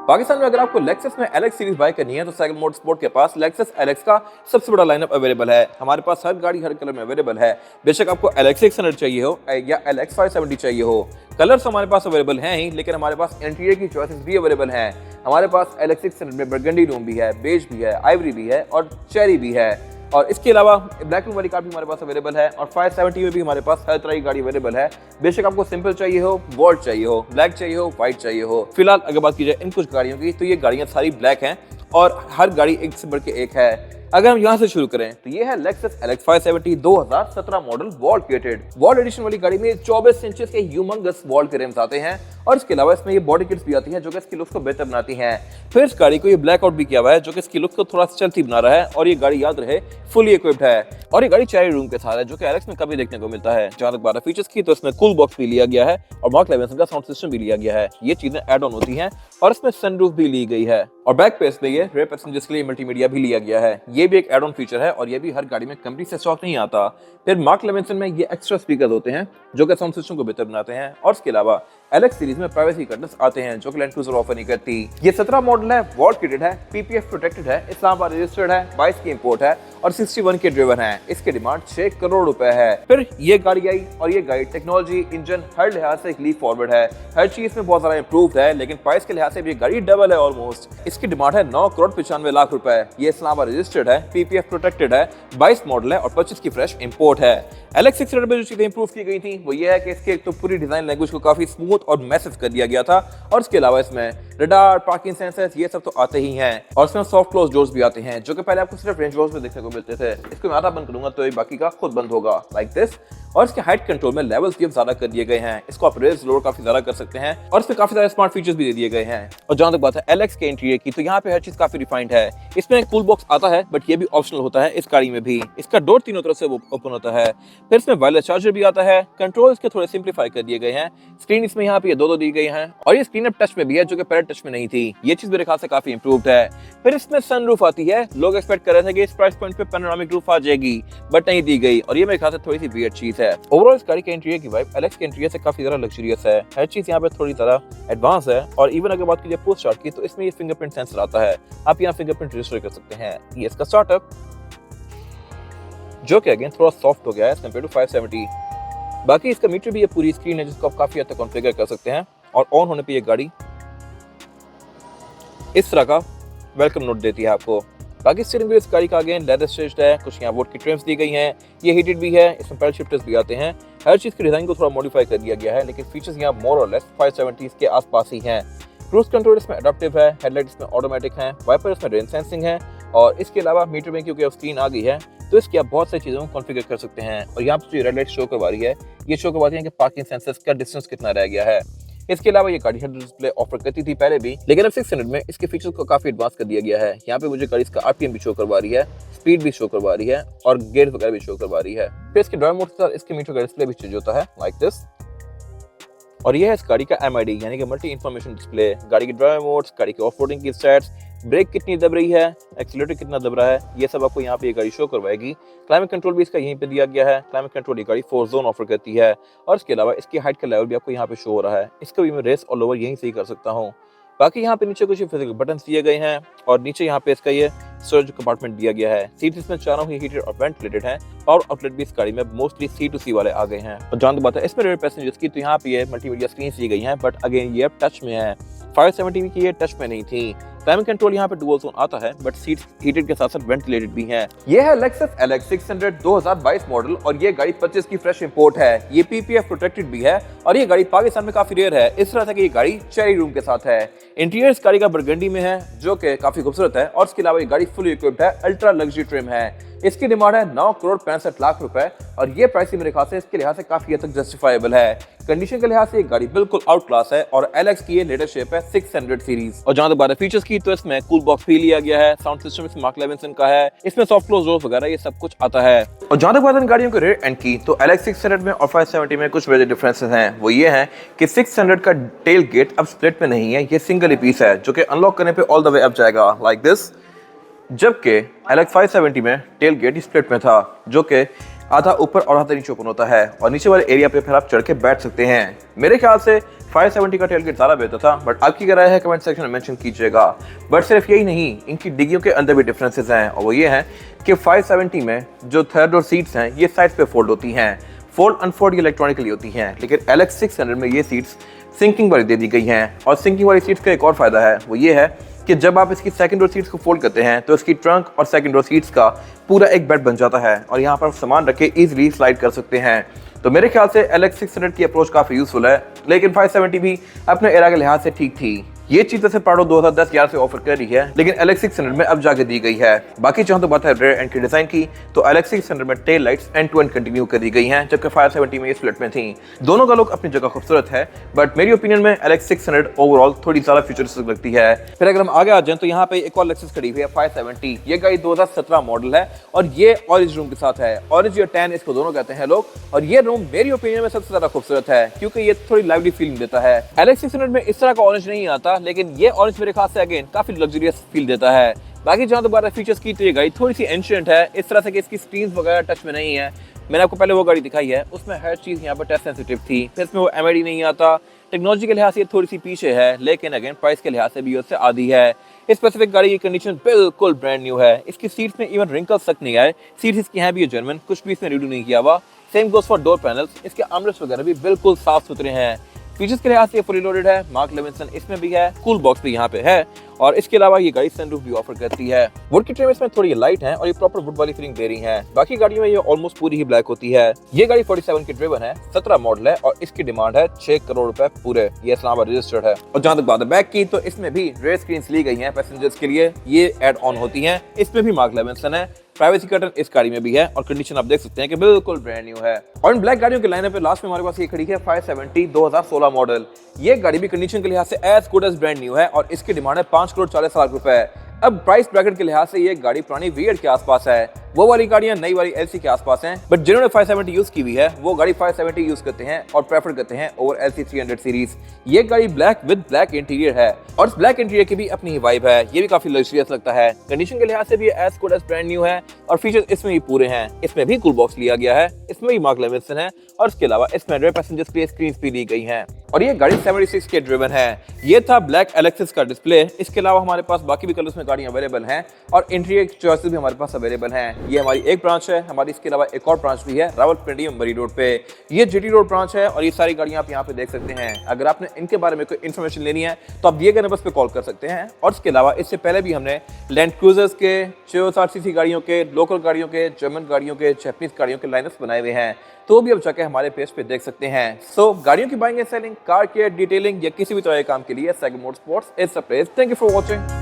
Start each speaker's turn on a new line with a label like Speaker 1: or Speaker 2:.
Speaker 1: पाकिस्तान में अगर आपको लेक्सस में एलएक्स सीरीज बाय करनी है तो साइकिल मोटरस्पोर्ट के पास लेक्सस एलएक्स का सबसे बड़ा लाइनअप अवेलेबल है। हमारे पास हर गाड़ी हर कलर में अवेलेबल है। बेशक आपको एलएक्स 600 चाहिए हो या एलएक्स 570 चाहिए हो, कलर्स हमारे पास अवेलेबल हैं ही, लेकिन हमारे पास इंटीरियर की चॉइसेस भी अवेलेबल हैं। हमारे पास एलएक्स 600 में बर्गंडी रूम भी है, बेज भी है, आइवरी भी है और चेरी भी है। और इसके अलावा ब्लैक रूम वाली कार भी हमारे पास अवेलेबल है और 570 में भी हमारे पास हर तरह की गाड़ी अवेलेबल है। बेशक आपको सिंपल चाहिए हो, गोल्ड चाहिए हो, ब्लैक चाहिए हो, व्हाइट चाहिए हो। फिलहाल अगर बात की जाए इन कुछ गाड़ियों की तो ये गाड़ियां सारी ब्लैक हैं और हर गाड़ी एक से बढ़ के एक है। अगर हम यहाँ से शुरू करें तो ये है Lexus LX 570 2017 model Wald kitted. Wald edition वाली गाड़ी में 24 इंचेस के ह्यूमंगस वॉल्ट के रिम्स आते हैं और इसके अलावा इसमें ये बॉडी किट्स भी आती हैं जो कि इसकी लुक्स को बेहतर बनाती हैं। फिर इस गाड़ी को ये ब्लैक आउट भी किया हुआ है जो कि इसकी लुक्स को थोड़ा चलती बना रहा है और ये गाड़ी याद रहे फुली इक्विप्ड है और ये गाड़ी चेरी रूम के साथ है जो कि एलएक्स में कभी देखने को मिलता है। जहां तक 12 फीचर्स की तो इसमें कूल बॉक्स भी लिया गया है और मार्क लेविंसन का साउंड सिस्टम भी लिया गया है। ये चीजें ऐड ऑन होती हैं और इसमें सनरूफ भी ली गई है और बैक पेस पे ये रेयर पैसेंजर्स के लिए मल्टीमीडिया भी लिया गया है। ये भी एक ऐड ऑन फीचर है और ये भी हर गाड़ी में कंपनी से स्टॉक नहीं आता। फिर मार्क लेविंसन में ये एक्स्ट्रा स्पीकर होते हैं जो कि साउंड सिस्टम को बेहतर बनाते हैं और इसके अलावा एलएक्स सीरीज में प्राइवेसी कर्टन्स आते हैं जो कि लैंड क्रूजर ऑफर नहीं करती। ये 17 मॉडल है, वॉल्ट किटेड है, पीपीएफ प्रोटेक्टेड है, इस्लामाबाद रजिस्टर्ड है, 22 की इंपोर्ट है और 61 के ड्रिवन है। इसकी डिमांड 6 करोड़ रुपए है। फिर ये गाड़ी आई और ये गाड़ी टेक्नोलॉजी, इंजन हर लिहाज से एक लीप फॉरवर्ड है। हर चीज में बहुत ज्यादा इंप्रूव्ड है, लेकिन प्राइस के लिहाज से भी ये गाड़ी डबल है ऑलमोस्ट। इसकी डिमांड है 9 करोड़ 95 लाख रुपए। ये इस्लामाबाद रजिस्टर्ड है, पीपीएफ प्रोटेक्टेड है, 22 मॉडल है और 25 की फ्रेश इंपोर्ट है। एलएक्स 600 में जो चीजें इंप्रूव की गई थी वो ये है कि इसके एक तो पूरी डिजाइन लैंग्वेज को काफी स्मूथ और मैसिव कर दिया गया था और इसके अलावा इसमें रडार, पार्किंग सेंसर्स ये सब तो आते ही हैं और इसमें सॉफ्ट क्लोज डोर्स भी आते हैं जो कि पहले आपको सिर्फ रेंज रोवर्स में देखने को मिलते थे। इसको मैं आधा बंद करूंगा तो ये बाकी का खुद बंद होगा लाइक दिस। और इसके हाइट कंट्रोल में लेवल्स भी अब ज्यादा कर दिए गए हैं। इसको आप रेज लोअर काफी ज्यादा कर सकते हैं और इसमें काफी सारे स्मार्ट फीचर्स भी दे दिए गए हैं। और जहां तक बात है एलएक्स के इंटीरियर की तो यहाँ पे हर चीज काफी रिफाइंड है। इसमें कूल बॉक्स आता है बट ये भी ऑप्शनल होता है इस गाड़ी में भी। इसका डोर तीनों तरफ से ओपन होता है। फिर इसमें वायरलेस चार्जर भी आता है। कंट्रोल इसके थोड़े सिंप्लीफाई कर दिए गए हैं। स्क्रीन इसमें यहाँ पे दो दी गई है और ये स्क्रीन अब टच में भी है जो कि पहले टच में नहीं थी। ये चीज मेरे ख्याल से काफी इंप्रूव्ड है। फिर इसमें सनरूफ आती है। लोग एक्सपेक्ट कर रहे थे कि इस प्राइस पॉइंट पे पैनोरामिक रूफ आ जाएगी बट नहीं दी गई और ये मेरे ख्याल से थोड़ी सी वियर्ड चीज है। ओवरऑल इस गाड़ी के इंटीरियर की वाइब एलएक्स के इंटीरियर से काफी ज्यादा लग्जरियस है। हर चीज यहाँ पे थोड़ी ज्यादा एडवांस है और इवन अगर बात कीजिए पोस्ट स्टार्ट की तो इसमें ये फिंगरप्रिंट सेंसर आता है। आप यहाँ फिंगरप्रिंट रजिस्टर कर सकते हैं। ये इसका स्टार्टअप जो कि अगेन थोड़ा सॉफ्ट हो गया है एज कंपेयर टू 570। बाकी इसका मीटर भी ये पूरी स्क्रीन है जिसको आप काफी हद तक कॉन्फ़िगर कर सकते हैं और ऑन होने पे ये गाड़ी इस तरह का वेलकम नोट देती है आपको। बाकी स्टीयरिंग व्हील इस गाड़ी का अगेन लेदर स्टिच्ड है। कुछ यहाँ वुड की ट्रिम्स दी गई हैं। ये हीटेड भी है। इसमें पैडल शिफ्टर्स भी आते हैं। हर चीज़ की डिजाइन को थोड़ा मॉडिफाई कर दिया गया है लेकिन फीचर्स यहाँ मोर और लेस 570 के आसपास ही हैं। क्रूज कंट्रोल इसमें अडॉप्टिव है। हेडलाइट इसमें ऑटोमेटिक है। वाइपर इसमें रेन सेंसिंग है और इसके अलावा मीटर में क्योंकि अब स्क्रीन आ गई है तो इसकी आप बहुत सारी चीज़ों को कॉन्फ़िगर कर सकते हैं। और यहाँ पर जो रेड लाइट शो करवा रही है ये शो करवाती है कि पार्किंग सेंसर्स का डिस्टेंस कितना रह गया है। इसके अलावा ये गाड़ी हेड डिस्प्ले ऑफर करती थी पहले भी, लेकिन अब 600 में इसके फीचर्स को काफी एडवांस कर दिया गया है। यहाँ पे मुझे गाड़ी इसका आरपीएम भी शो करवा रही है, स्पीड भी शो करवा रही है और गियर वगैरह भी शो करवा रही है। फिर इसके ड्राइव मोड के साथ इसके मीटर का डिस्प्ले भी चेंज होता है लाइक दिस। और ये है इस गाड़ी का एमआईडी यानी कि मल्टी इंफॉर्मेशन डिस्प्ले। गाड़ी के ड्राइव मोड्स, गाड़ी के ऑफ रोडिंग की स्टैट्स, ब्रेक कितनी दब रही है, एक्सीलरेटर कितना दब रहा है, ये सब आपको यहाँ पे ये गाड़ी शो करवाएगी। क्लाइमेट कंट्रोल भी इसका यहीं पे दिया गया है। क्लाइमेट कंट्रोल ये गाड़ी 4 जोन ऑफर करती है और इसके अलावा इसकी हाइट का लेवल भी आपको यहाँ पे शो हो रहा है। इसका भी मैं रेस और लोअर यहीं से ही कर सकता हूँ। बाकी यहाँ पे नीचे कुछ फिजिकल बटन दिए गए हैं और नीचे यहाँ पे इसका ये स्टोरेज कंपार्टमेंट दिया गया है। सीट इसमें चारों ही हीटेड और वेंटिलेटेड है। पावर आउटलेट भी इस गाड़ी में मोस्टली C2C वाले आ गए हैं। और जहां तक बात है इसमें रेयर पैसेंजर्स की तो यहाँ पे ये मल्टीमीडिया स्क्रीन दी गई हैं बट अगेन ये अब टच में है। 570 की ये टच में नहीं थी। क्लाइमेट कंट्रोल यहाँ पे डुअल जोन आता है बट सीट हीटेड के साथ साथ वेंटिलेटेड भी हैं। ये है लेक्सस एलएक्स 600 2022 मॉडल और ये गाड़ी 25 की फ्रेश इंपोर्ट है। ये पीपीएफ प्रोटेक्टेड भी है और ये गाड़ी पाकिस्तान में काफी रेयर है। इस तरह से कि ये गाड़ी चेरी रूम के साथ है। इंटीरियर इस गाड़ी का बरगंडी में है जो कि काफी खूबसूरत है और इसके अलावा ये गाड़ी फुली इक्विप्ड है, अल्ट्रा लग्जरी ट्रिम है। इसकी डिमांड है 9 करोड़ 65 लाख रुपए और ये प्राइस मेरे ख्याल से इसके लिहाज से काफी हद तक जस्टिफाइबल है। कंडीशन के लिहाज से ये गाड़ी बिल्कुल आउट क्लास है और एलएक्स की ये लेटेस्ट शेप है 600 सीरीज। और जहां तक बात है फीचर्स की तो इसमें कूल बॉक्स भी लिया गया है। साउंड सिस्टम इसमें मार्क लेविंसन का है। इसमें सॉफ्ट क्लोज डोर्स वगैरह ये सब कुछ आता है। और जहां तक बात है गाड़ियों के रेयर एंड की तो एलएक्स 600 में और 570 में कुछ मेजर डिफरेंसेस हैं। वो ये है कि 600 का टेल गेट अब स्प्लिट में नहीं है, ये सिंगल ही पीस है जो कि अनलॉक करने पे ऑल द वे अप जाएगा लाइक दिस। जबकि एलएक्स 570 में टेल गेट स्प्लिट में था जो कि आधा ऊपर और आधा नीचे ओपन होता है और नीचे वाले एरिया पे फिर आप चढ़ के बैठ सकते हैं। मेरे ख्याल से 570 का टेलगेट ज़्यादा बेहतर था, बट आपकी क्या राय है कमेंट सेक्शन में मेंशन कीजिएगा। बट सिर्फ यही नहीं, इनकी डिग्गियों के अंदर भी डिफरेंसेस हैं और वो ये हैं कि 570 में जो थर्ड डोर सीट्स हैं ये साइड पे फोल्ड होती हैं, फोल्ड अनफोल्ड इलेक्ट्रॉनिकली होती हैं, लेकिन LX 600 में ये सीट्स सिंकिंग वाली दे दी गई हैं। और सिंकिंग वाली सीट्स का एक और फायदा है, वो ये है कि जब आप इसकी सेकंड रो सीट्स को फोल्ड करते हैं तो इसकी ट्रंक और सेकंड रो सीट्स का पूरा एक बेड बन जाता है और यहाँ पर सामान रख के ईजिली स्लाइड कर सकते हैं। तो मेरे ख्याल से LX 600 की अप्रोच काफ़ी यूजफुल है, लेकिन 570 भी अपने एरा के लिहाज से ठीक थी। ये चीज वैसे प्राडो 2010-11 से ऑफर कर रही है, लेकिन LX 600 में अब जाके दी गई है। बाकी जहां तो बात है रेयर एंड की डिजाइन की, तो LX 600 में tail lights end to end continue कर दी गई हैं, जबकि 570 में ये स्प्लिट में थी। दोनों का लुक अपनी जगह खूबसूरत है, बट मेरी ओपिनियन में LX 600 ओवरऑल थोड़ी ज्यादा फ्यूचरिस्टिक लगती है। फिर अगर हम आगे आ जाएं तो यहाँ पे एक और लेक्सस खड़ी हुई है 570। ये गाड़ी 2017 मॉडल है और ये ऑरेंज रूम के साथ है। ऑरेंज या टैन इसको दोनों कहते हैं लोग, और ये रूम मेरी ओपिनियन में सबसे ज्यादा खूबसूरत है क्योंकि ये थोड़ी लाइवली फीलिंग देता है। LX 600 में इस तरह का ऑरेंज नहीं आता, लेकिन ये ऑरेंज मेरे ख्याल से अगेन काफी लग्जरियस फील देता है। बाकी जहां दोबारा फीचर्स की तो ये गाड़ी थोड़ी सी एंशिएंट है, इस तरह से कि इसकी स्क्रीन वगैरह टच में नहीं है। मैंने आपको पहले वो गाड़ी दिखाई है, उसमें हर चीज यहाँ पर टच सेंसिटिव थी, फिर इसमें वो MID नहीं आता। टेक्नोलॉजी के लिहाज से ये थोड़ी सी पीछे है, लेकिन अगेन प्राइस के लिहाज से भी उससे आधी है। इस स्पेसिफिक गाड़ी की कंडीशन बिल्कुल ब्रांड न्यू है, इसकी सीट्स में इवन रिंकल्स तक नहीं आए। सीट्स इसकी हैं भी ये जर्मन, कुछ भी इसमें रीडू नहीं किया हुआ। Same goes for door panels, इसके आर्मरेस्ट वगैरह भी बिल्कुल साफ सुथरे हैं। फीचर्स के लिहाज से फुली लोडेड है, मार्क लेविंसन इसमें भी है, कूल बॉक्स भी यहाँ पे है, और इसके अलावा ये गाड़ी सनरूफ भी ऑफर करती है। वुड की ट्रिम इसमें थोड़ी लाइट है और ये प्रॉपर वुड वाली फीलिंग दे रही है। बाकी गाड़ियों में ये ऑलमोस्ट पूरी ही ब्लैक होती है। ये गाड़ी 47 की ड्रिवन है, 17 मॉडल है और इसकी डिमांड है 6 करोड़ रुपए पूरे। ये इस्लामाबाद रजिस्टर्ड है। और जहां तक बात है बैक की, तो इसमें भी रेयर स्क्रीन्स ली गई हैं पैसेंजर्स के लिए, ये एड ऑन होती हैं। इसमें भी मार्क लेविंसन है, प्राइवेसी कर्टन इस गाड़ी में भी है और कंडीशन आप देख सकते हैं कि बिल्कुल ब्रांड न्यू है। और इन ब्लैक गाड़ियों के लाइनअप पे लास्ट में हमारे पास ये खड़ी है 570 2016 मॉडल। ये गाड़ी भी कंडीशन के लिहाज से as good as brand new है और इसकी डिमांड है 5 करोड़ 40 लाख रुपए। अब प्राइस ब्रैकेट के लिहाज से ये गाड़ी पुरानी वीएड के आसपास है, वो वाली गाड़ियां नई वाली LC के आसपास हैं, बट जिन्होंने 570 यूज की हुई है वो गाड़ी 570 यूज करते हैं और प्रेफर करते हैं ओवर LC 300 सीरीज। ये गाड़ी ब्लैक विद ब्लैक इंटीरियर है और इस ब्लैक इंटीरियर की भी अपनी ही वाइब है, ये भी काफी लग्जरियस लगता है। कंडीशन के लिहाज से भी as good as brand new है और फीचर्स इसमें भी पूरे हैं। इसमें भी कूल बॉक्स लिया गया है, इसमें भी मार्क लेविंसन है और इसके अलावा इसमें रेयर पैसेंजर्स के लिए स्क्रीन्स भी ली गई हैं। और ये गाड़ी 76 के ड्रिवन है। ये था ब्लैक LX का डिस्प्ले। इसके अलावा हमारे पास बाकी भी कलर्स में गाड़ियां अवेलेबल हैं और इंटीरियर चॉइसेस भी हमारे पास अवेलेबल हैं। ये हमारी एक ब्रांच है, हमारी इसके अलावा एक और ब्रांच भी है रावलपिंडी मरी रोड पे। ये GT रोड ब्रांच है और ये सारी गाड़ियां आप यहाँ पे देख सकते हैं। अगर आपने इनके बारे में कोई इन्फॉर्मेशन लेनी है तो आप दिए गए नंबर पे कॉल कर सकते हैं। और इसके अलावा इससे पहले भी हमने लैंड क्रूजर्स के, 660cc गाड़ियों के, लोकल गाड़ियों के, जर्मन गाड़ियों के, जापानीज गाड़ियों के लाइनअप्स बनाए हुए हैं, तो भी अब जाके हमारे पेज पे देख सकते हैं। सो गाड़ियों की buying and selling, car care, detailing या किसी भी तरह के काम के लिए Saigam motorsports is the place. Thank you for watching.